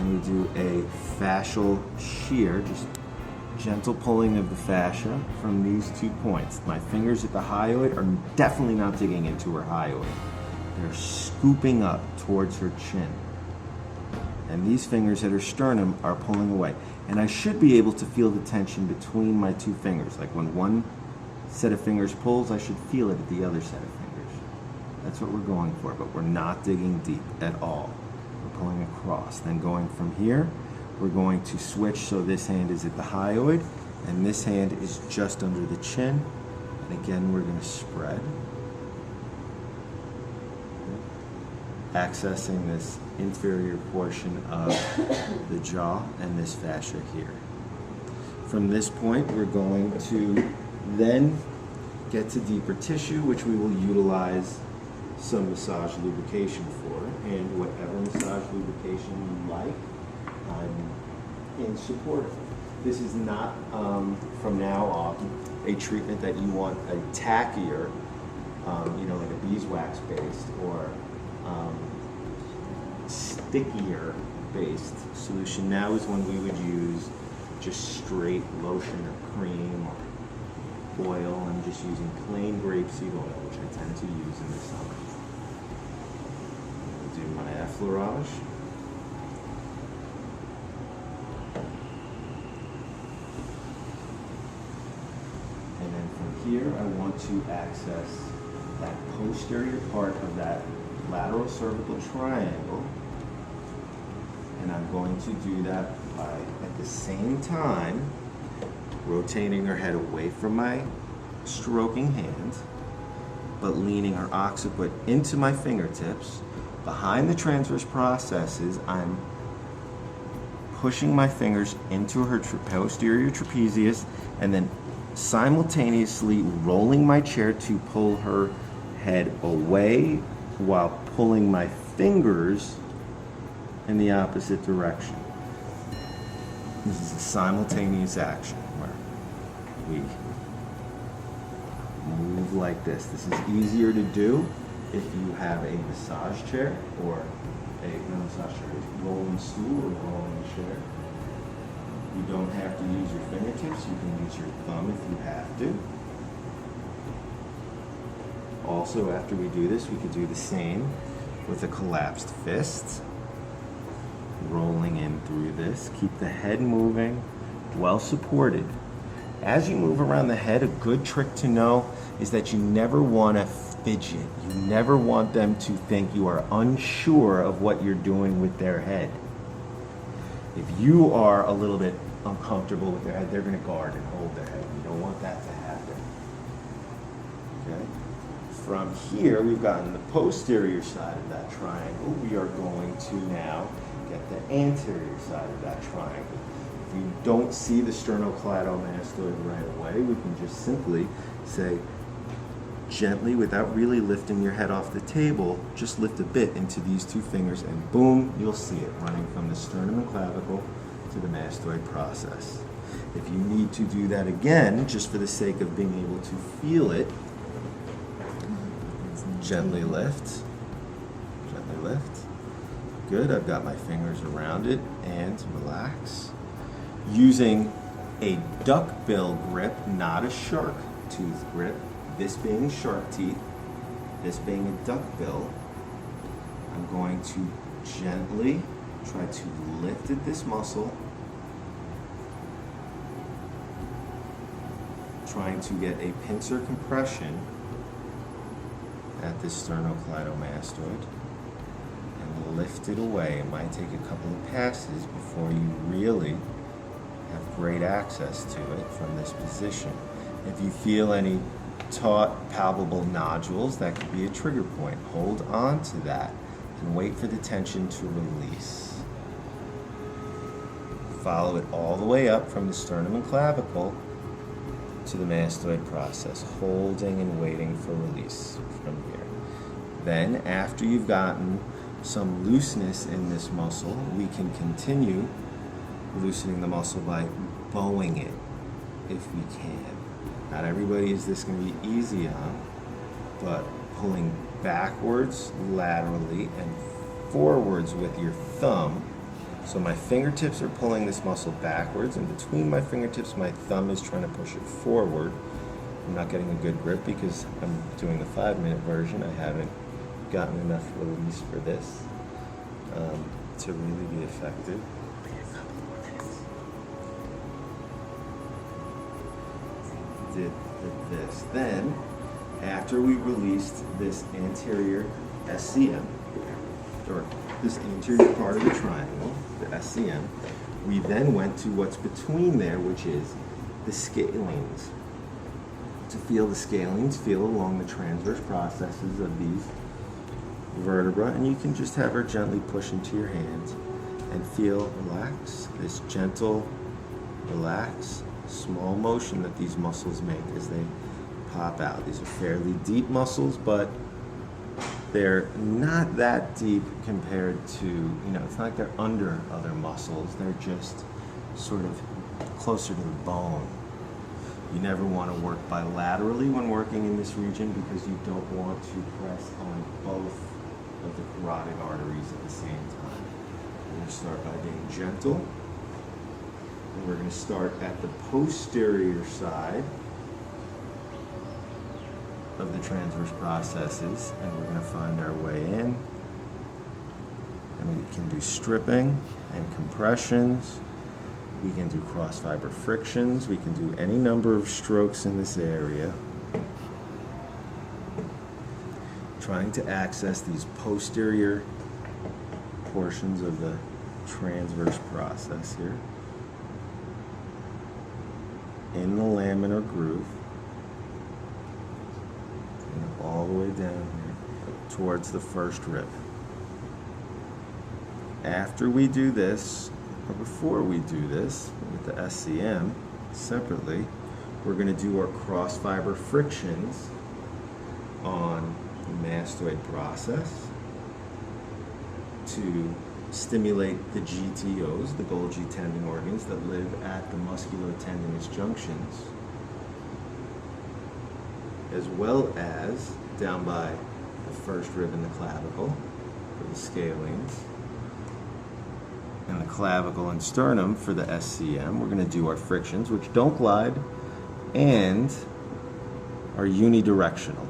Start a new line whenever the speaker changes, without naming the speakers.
and we do a fascial shear, just gentle pulling of the fascia from these 2 points. My fingers at the hyoid are definitely not digging into her hyoid. They're scooping up towards her chin. And these fingers at her sternum are pulling away. And I should be able to feel the tension between my 2 fingers. Like when one set of fingers pulls, I should feel it at the other set of fingers. That's what we're going for, but we're not digging deep at all. We're pulling across. Then going from here, we're going to switch so this hand is at the hyoid and this hand is just under the chin. And again, we're going to spread. Accessing this inferior portion of the jaw and this fascia here. From this point, we're going to then get to deeper tissue, which we will utilize some massage lubrication for, and whatever massage lubrication you like, I'm in support of. This is not, from now on, a treatment that you want a tackier, like a beeswax based or stickier based solution. Now is when we would use just straight lotion or cream or oil. I'm just using plain grapeseed oil, which I tend to use in the summer. I'll do my effleurage. And then from here, I want to access that posterior part of that lateral cervical triangle. And I'm going to do that by, at the same time, rotating her head away from my stroking hand, but leaning her occiput into my fingertips. Behind the transverse processes, I'm pushing my fingers into her posterior trapezius and then simultaneously rolling my chair to pull her head away while pulling my fingers in the opposite direction. This is a simultaneous action where we move like this. This is easier to do if you have a massage chair or a rolling stool or rolling chair. You don't have to use your fingertips. You can use your thumb if you have to. Also, after we do this, we could do the same with a collapsed fist. Rolling in through this. Keep the head moving, well supported. As you move around the head, a good trick to know is that you never want to fidget. You never want them to think you are unsure of what you're doing with their head. If you are a little bit uncomfortable with their head, they're going to guard and hold their head. You don't want that to happen. Okay? From here, we've gotten the posterior side of that triangle. We are going to now get the anterior side of that triangle. If you don't see the sternocleidomastoid right away, we can just simply say, gently, without really lifting your head off the table, just lift a bit into these 2 fingers and boom, you'll see it running from the sternum and clavicle to the mastoid process. If you need to do that again, just for the sake of being able to feel it, gently lift, gently lift. Good, I've got my fingers around it and relax. Using a duckbill grip, not a shark tooth grip, this being shark teeth, this being a duckbill, I'm going to gently try to lift at this muscle, trying to get a pincer compression at this sternocleidomastoid and lift it away. It might take a couple of passes before you really have great access to it from this position. If you feel any taut, palpable nodules, that could be a trigger point. Hold on to that and wait for the tension to release. Follow it all the way up from the sternum and clavicle to the mastoid process, holding and waiting for release from here. Then, after you've gotten some looseness in this muscle, we can continue loosening the muscle by bowing it if we can. Not everybody is this going to be easy on, but pulling backwards, laterally, and forwards with your thumb So my fingertips are pulling this muscle backwards, and between my fingertips, my thumb is trying to push it forward. I'm not getting a good grip because I'm doing the 5-minute version. I haven't gotten enough release for this to really be effective. Did this. Then, after we released this anterior SCM, or this anterior part of the triangle, the SCM, we then went to what's between there, which is the scalenes. To feel the scalenes, feel along the transverse processes of these vertebrae, and you can just have her gently push into your hands and feel, relax, this gentle, relax, small motion that these muscles make as they pop out. These are fairly deep muscles, but they're not that deep compared to, it's not like they're under other muscles. They're just sort of closer to the bone. You never want to work bilaterally when working in this region because you don't want to press on both of the carotid arteries at the same time. We're going to start by being gentle. And we're going to start at the posterior side of the transverse processes, and we're going to find our way in. And we can do stripping and compressions. We can do cross fiber frictions. We can do any number of strokes in this area, trying to access these posterior portions of the transverse process here in the laminar groove, and all the way down here towards the first rib. After we do this, or before we do this with the SCM separately, we're going to do our cross fiber frictions on the mastoid process to stimulate the GTOs, the Golgi tendon organs that live at the musculotendinous junctions, as well as down by the first rib in the clavicle for the scalenes, and the clavicle and sternum for the SCM. We're going to do our frictions, which don't glide and are unidirectional.